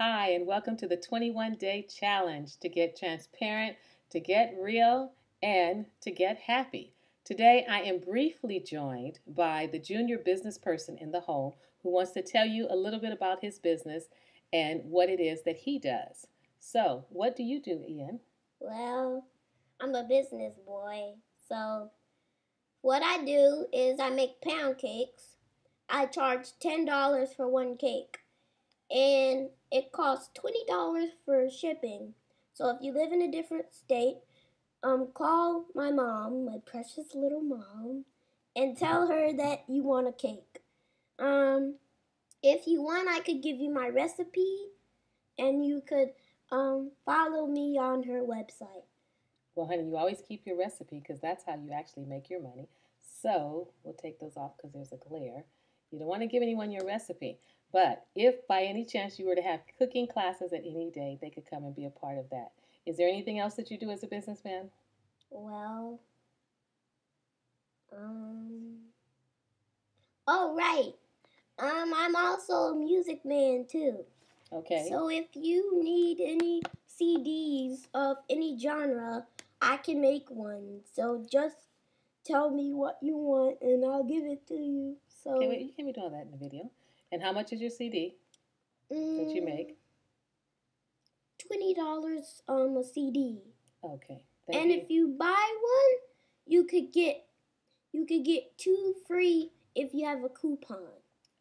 Hi, and welcome to the 21-day challenge to get transparent, to get real, and to get happy. Today, I am briefly joined by the junior business person in the home who wants to tell you a little bit about his business and what it is that he does. So, what do you do, Ian? Well, I'm a business boy. So, what I do is I make pound cakes. I charge $10 for one cake, and it costs $20 for shipping. So, if you live in a different state, call my mom, my precious little mom, and tell her that you want a cake. Um, if you want, I could give you my recipe, and you could follow me on her website. Well, honey, you always keep your recipe because that's how you actually make your money. So we'll take those off because there's a glare. You don't want to give anyone your recipe. But if by any chance you were to have cooking classes at any day, they could come and be a part of that. Is there anything else that you do as a businessman? Well, um, oh right. I'm also a music man too. Okay. So if you need any CDs of any genre, I can make one. So just tell me what you want and I'll give it to you. Okay, wait, you can't be doing that in the video. And how much is your CD that you make? $20 a CD. Okay. And if you buy one, you could get two free if you have a coupon.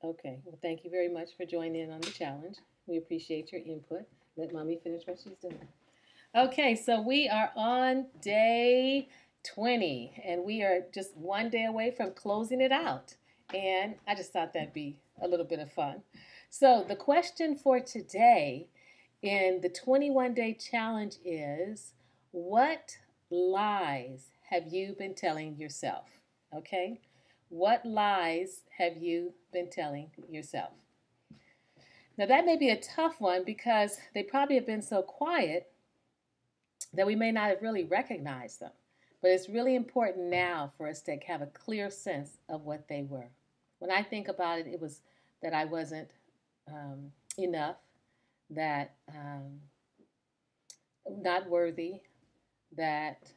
Okay. Well, thank you very much for joining in on the challenge. We appreciate your input. Let mommy finish what she's doing. Okay, so we are on day 20, and we are just one day away from closing it out. And I just thought that'd be a little bit of fun. So the question for today in the 21-day challenge is, what lies have you been telling yourself? Okay? What lies have you been telling yourself? Now, that may be a tough one because they probably have been so quiet that we may not have really recognized them. But it's really important now for us to have a clear sense of what they were. When I think about it, it was that I wasn't enough, that not worthy, that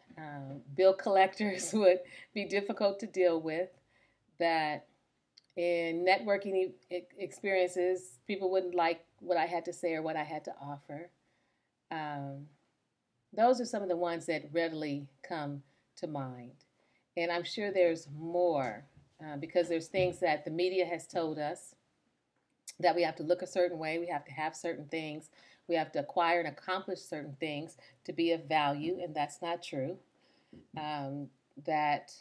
bill collectors would be difficult to deal with, that in networking experiences, people wouldn't like what I had to say or what I had to offer. Those are some of the ones that readily come to mind. And I'm sure there's more because there's things that the media has told us that we have to look a certain way, we have to have certain things, we have to acquire and accomplish certain things to be of value, and that's not true. That,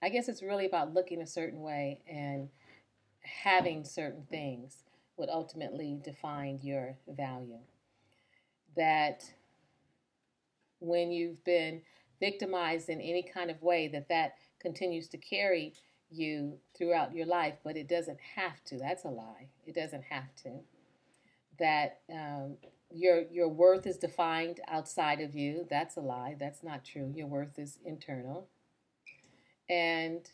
I guess it's really about looking a certain way and having certain things would ultimately define your value. That when you've been victimized in any kind of way, that continues to carry you throughout your life, but it doesn't have to. That's a lie. It doesn't have to. That your worth is defined outside of you. That's a lie. That's not true. Your worth is internal. And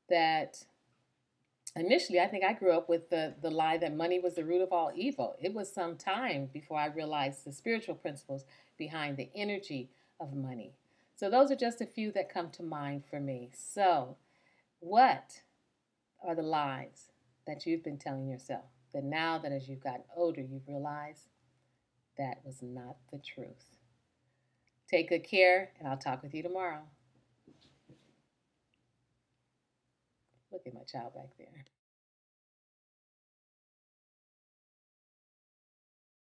that initially, I think I grew up with the lie that money was the root of all evil. It was some time before I realized the spiritual principles behind the energy of money. So those are just a few that come to mind for me. So what are the lies that you've been telling yourself that now that as you've gotten older, you've realized that was not the truth? Take good care, and I'll talk with you tomorrow. Look at my child back there.